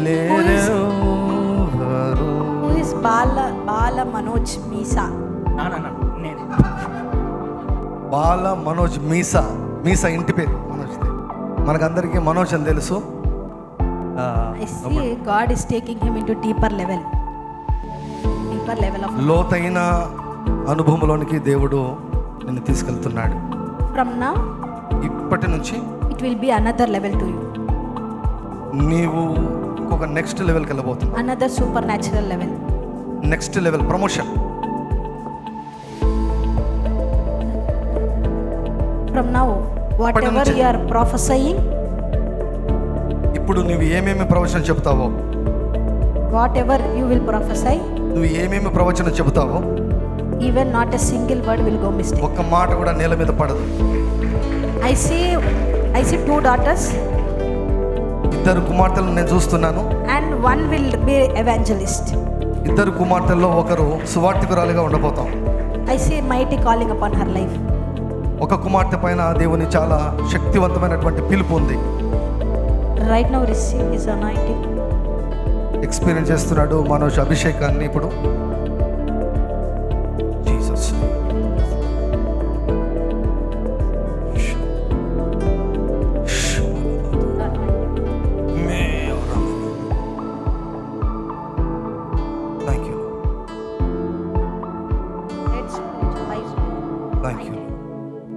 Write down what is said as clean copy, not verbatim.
లేరెవరు. Who is Bala Manoj Misa? నేనే. బాల మనోజ్ మీసా. మీసా ఇంటి పేరు మనోజ్. మనకందరికీ మనోజ్ అని తెలుసు. I see God is taking him into deeper level of. లోతైన అనుభవంలోనికి దేవుడు నిన్ను తీసుకెళ్తున్నాడు. From now, ఇప్పటి నుంచి it will be another level to you. నీవు ఇంకొక నెక్స్ట్ లెవెల్కి వెళ్ళబోతున్నావు. Another supernatural level. Next level promotion. From now, whatever you are prophesying, ఇప్పుడు నువ్వు ఏమేమి ప్రవచనం చెబుతావో, whatever you will prophesy, నువ్వు ఏమేమి ప్రవచనం చెబుతావో, even not a single word will go mistake. ఒక్క మాట కూడా నేల మీద పడదు. I see 2 daughters, ఇద్దరు కుమార్తెలను నేను చూస్తున్నాను. and one will be evangelist. ఇద్దరు కుమార్తెల్లో ఒకరు సువార్తికురాలిగా ఉండబోతాం. I see mighty calling upon her life. ఒక కుమార్తె పైన దేవుని చాలా శక్తివంతమైనటువంటి పిలుపు ఉంది. Right now receive his anointing. Experience చేస్తున్నాడు మనోజ్ అభిషేకాన్ని ఇప్పుడు. జీసస్.